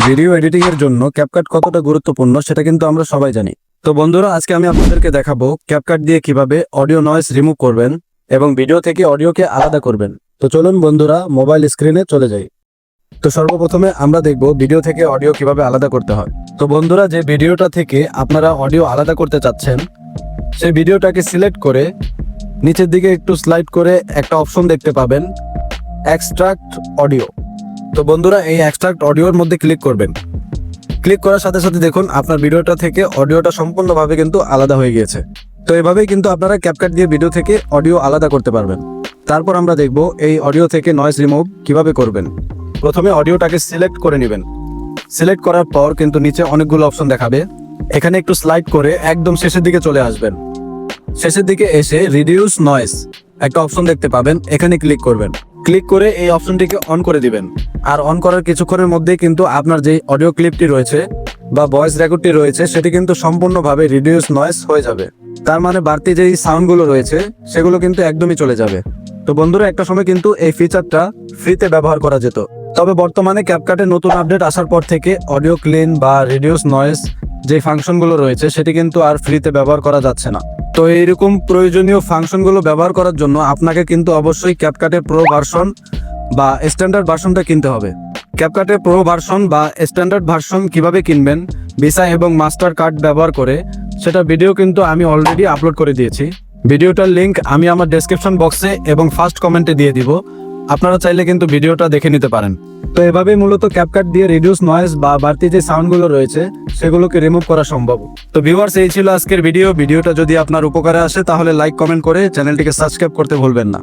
Video editing এর জন্য CapCut কতটা গুরুত্বপূর্ণ সেটা কিন্তু আমরা সবাই জানি। তো বন্ধুরা, আজকে আমি আপনাদেরকে দেখাবো ক্যাপকাট দিয়ে কিভাবে অডিও নয়েজ রিমুভ করবেন এবং ভিডিও থেকে অডিওকে আলাদা করবেন। তো চলুন বন্ধুরা, মোবাইল স্ক্রিনে চলে যাই। তো সর্বপ্রথমে আমরা দেখব ভিডিও থেকে অডিও কিভাবে আলাদা করতে হয়। তো বন্ধুরা, যে ভিডিওটা থেকে আপনারা অডিও আলাদা করতে চাচ্ছেন সেই ভিডিওটাকে সিলেক্ট করে নিচের দিকে একটু স্লাইড করে একটা অপশন দেখতে পাবেন, এক্সট্রাক্ট অডিও। তো বন্ধুরা, এই এক্সট্রাক্ট অডিওর মধ্যে ক্লিক করবেন। ক্লিক করার সাথে সাথে দেখুন আপনার ভিডিওটা থেকে অডিওটা সম্পূর্ণভাবে কিন্তু আলাদা হয়ে গিয়েছে। তো এভাবেই কিন্তু আপনারা ক্যাপকাট দিয়ে ভিডিও থেকে অডিও আলাদা করতে পারবেন। তারপর আমরা দেখব এই অডিও থেকে নয়েজ রিমুভ কিভাবে করবেন। প্রথমে অডিওটাকে সিলেক্ট করে নেবেন। সিলেক্ট করার পর কিন্তু নিচে অনেকগুলো অপশন দেখাবে, এখানে একটু স্লাইড করে একদম শেষের দিকে চলে আসবেন। শেষের দিকে এসে রিডিউস নয়েজ একটা অপশন দেখতে পাবেন, এখানে ক্লিক করবেন। ক্লিক করে এই অপশনটিকে অন করে দিবেন। আর অন করার কিছুক্ষণের মধ্যেই কিন্তু আপনার যে অডিও ক্লিপটি রয়েছে বা ভয়েস রেকর্ডটি রয়েছে সেটি কিন্তু সম্পূর্ণভাবে রিডিউস নয়েজ হয়ে যাবে। তার মানে বাড়তি যেই সাউন্ডগুলো রয়েছে সেগুলো কিন্তু একদমই চলে যাবে। তো বন্ধুরা, একটা সময় কিন্তু এই ফিচারটা ফ্রিতে ব্যবহার করা যেত, তবে বর্তমানে ক্যাপকাটে নতুন আপডেট আসার পর থেকে অডিও ক্লিন বা রিডিউস নয়েজ যে ফাংশনগুলো রয়েছে সেটি কিন্তু আর ফ্রিতে ব্যবহার করা যাচ্ছে না। তো এইরকম প্রয়োজনীয় ফাংশনগুলো ব্যবহার করার জন্য আপনাকে কিন্তু অবশ্যই ক্যাপকাটের প্রো ভার্সন বা স্ট্যান্ডার্ড ভার্সনটা কিনতে হবে। ক্যাপকাটের প্রো ভার্সন বা স্ট্যান্ডার্ড ভার্সন কিভাবে কিনবেন ভিসা এবং মাস্টার কার্ড ব্যবহার করে সেটা ভিডিও কিন্তু আমি অলরেডি আপলোড করে দিয়েছি। ভিডিওটার লিংক আমি আমার ডেসক্রিপশন বক্সে এবং ফার্স্ট কমেন্টে দিয়ে দিব, আপনারা চাইলে কিন্তু ভিডিওটা দেখে নিতে পারেন। তো এভাবেই মূলত ক্যাপকাট দিয়ে রিডিউস নয়েজ বা বাড়তি যে সাউন্ডগুলো রয়েছে সেগুলোকে রিমুভ করা সম্ভব। তো ভিউয়ার্স, এই ছিল আজকের ভিডিওটা যদি আপনার উপকারে আসে তাহলে লাইক কমেন্ট করে চ্যানেলটিকে সাবস্ক্রাইব করতে ভুলবেন না।